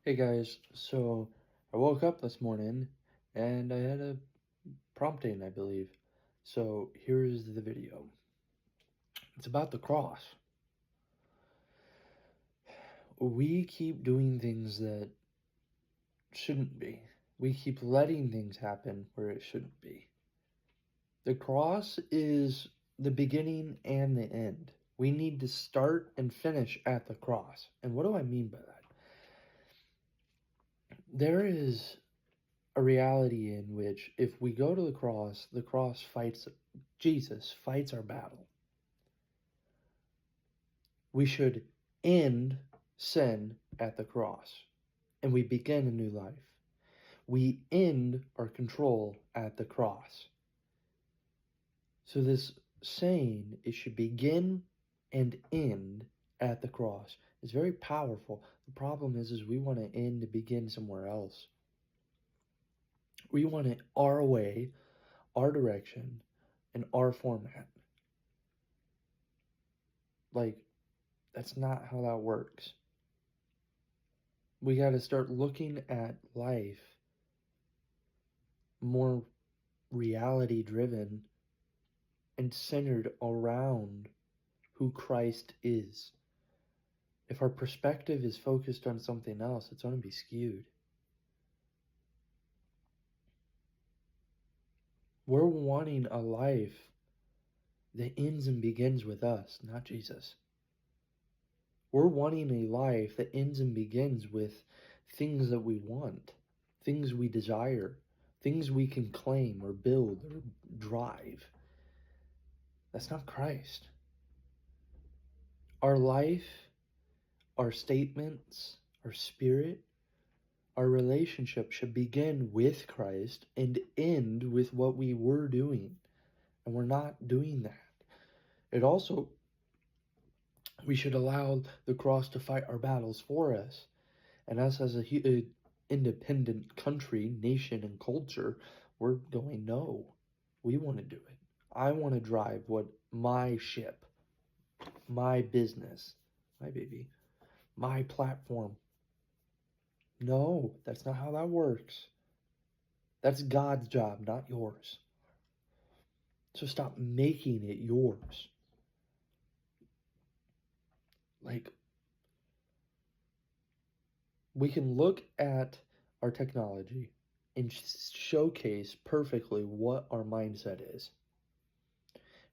Hey guys, so I woke up this morning and I had a prompting, I believe. So here's the video. It's about the cross. We keep doing things that shouldn't be. We keep letting things happen where it shouldn't be. The cross is the beginning and the end. We need to start and finish at the cross. And what do I mean by that? There is a reality in which if we go to the cross fights, Jesus fights our battle. We should end sin at the cross and we begin a new life. We end our control at the cross. So this saying, it should begin and end at the cross, is very powerful. The problem is we want to end to begin somewhere else. We want it our way, our direction, and our format. Like, that's not how that works. We got to start looking at life more reality driven and centered around who Christ is. If our perspective is focused on something else, it's going to be skewed. We're wanting a life that ends and begins with us, not Jesus. We're wanting a life that ends and begins with things that we want, things we desire, things we can claim or build or drive. That's not Christ. Our life, our statements, our spirit, our relationship should begin with Christ and end with what we were doing. And we're not doing that. It also, we should allow the cross to fight our battles for us. And us as a independent country, nation, and culture, we're going, no, we want to do it. I want to drive what my ship, my business, my baby, my platform. No, that's not how that works. That's God's job, not yours. So stop making it yours. Like, we can look at our technology and showcase perfectly what our mindset is.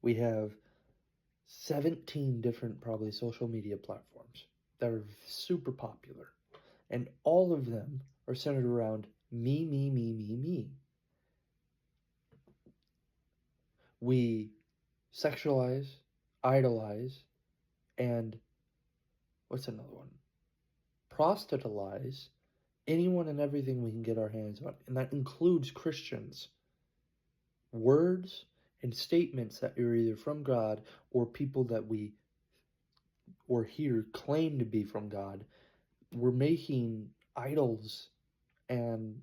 We have 17 different, probably, social media platforms that are super popular. And all of them are centered around me, me, me, me, me. We sexualize, idolize, and what's another one? Proselytize anyone and everything we can get our hands on. And that includes Christians. Words and statements that are either from God or people that we or hear claim to be from God. We're making idols and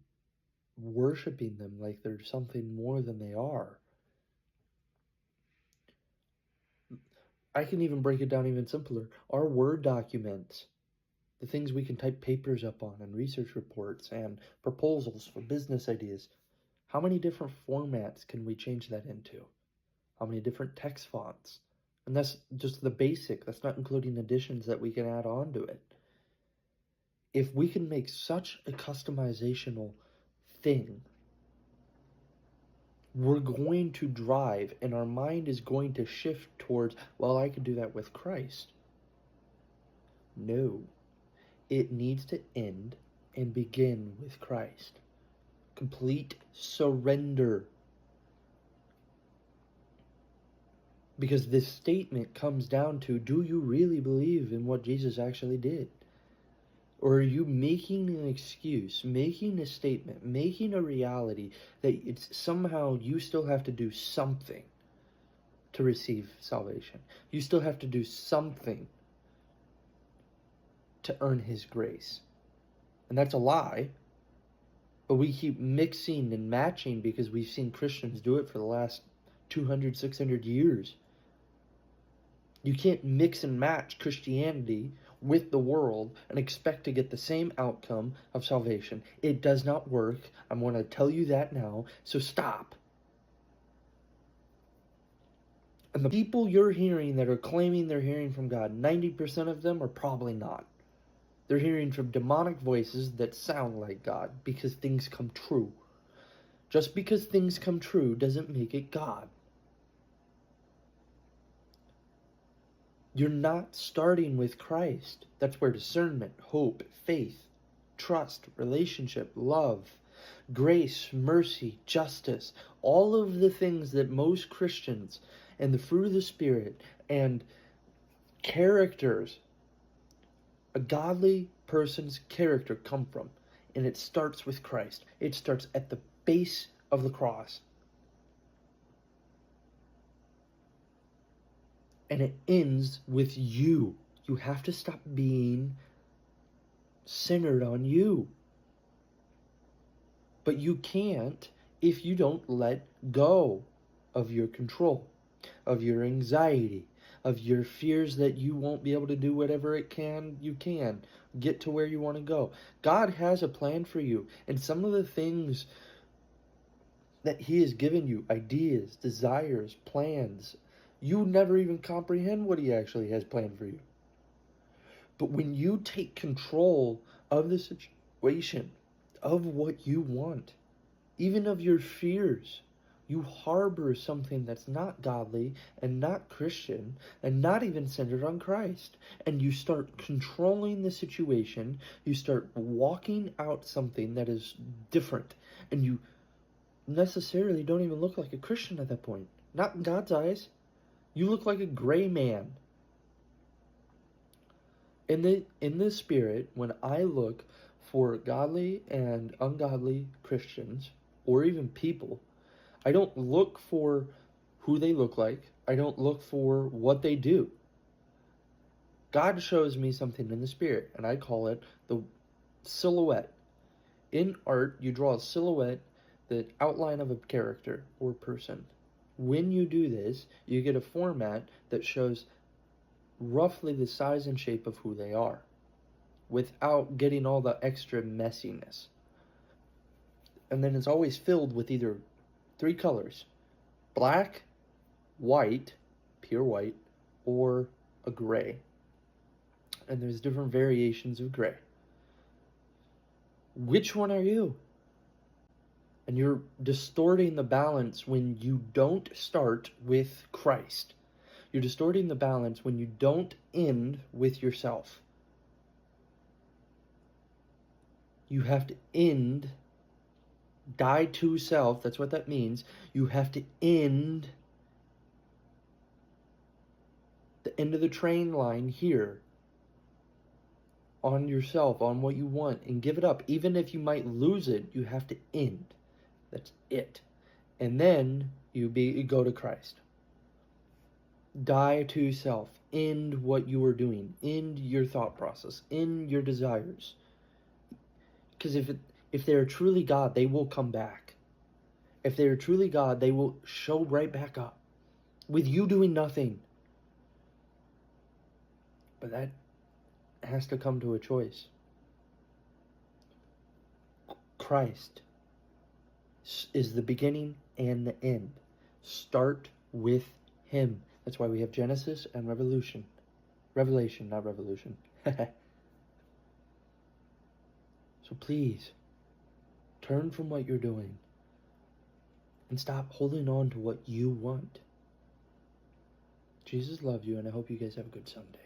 worshiping them like they're something more than they are. I can even break it down even simpler. Our Word documents, the things we can type papers up on and research reports and proposals for business ideas, how many different formats can we change that into? How many different text fonts? And that's just the basic. That's not including additions that we can add on to it. If we can make such a customizational thing, we're going to drive and our mind is going to shift towards, well, I could do that with Christ. No, it needs to end and begin with Christ. Complete surrender. Because this statement comes down to, do you really believe in what Jesus actually did? Or are you making an excuse, making a statement, making a reality that it's somehow you still have to do something to receive salvation? You still have to do something to earn His grace. And that's a lie. But we keep mixing and matching because we've seen Christians do it for the last 200, 600 years. You can't mix and match Christianity with the world and expect to get the same outcome of salvation. It does not work. I'm going to tell you that now, so stop. And the people you're hearing that are claiming they're hearing from God, 90% of them are probably not. They're hearing from demonic voices that sound like God because things come true. Just because things come true doesn't make it God. You're not starting with Christ. That's where discernment, hope, faith, trust, relationship, love, grace, mercy, justice, all of the things that most Christians and the fruit of the Spirit and characters, a godly person's character come from. And it starts with Christ. It starts at the base of the cross. And it ends with you. You have to stop being centered on you. But you can't if you don't let go of your control, of your anxiety, of your fears that you won't be able to do whatever you can get to where you want to go. God has a plan for you, and some of the things that He has given you, ideas, desires, plans, you never even comprehend what He actually has planned for you. But when you take control of the situation, of what you want, even of your fears, you harbor something that's not godly and not Christian and not even centered on Christ. And you start controlling the situation. You start walking out something that is different. And you necessarily don't even look like a Christian at that point. Not in God's eyes. You look like a gray man. In the Spirit, when I look for godly and ungodly Christians, or even people, I don't look for who they look like. I don't look for what they do. God shows me something in the Spirit, and I call it the silhouette. In art, you draw a silhouette, the outline of a character or person. When you do this, you get a format that shows roughly the size and shape of who they are, without getting all the extra messiness. And then it's always filled with either 3 colors: black, white, pure white, or a gray. And there's different variations of gray. Which one are you? And you're distorting the balance when you don't start with Christ. You're distorting the balance when you don't end with yourself. You have to end, die to self. That's what that means. You have to end the end of the train line here on yourself, on what you want, and give it up. Even if you might lose it, you have to end. That's it. And then you go to Christ. Die to self. End what you are doing. End your thought process. End your desires. Because if they are truly God, they will come back. If they are truly God, they will show right back up with you doing nothing. But that has to come to a choice. Christ is the beginning and the end. Start with Him. That's why we have Genesis and Revelation. Revelation, not revolution. So please, turn from what you're doing and stop holding on to what you want. Jesus loves you, and I hope you guys have a good Sunday.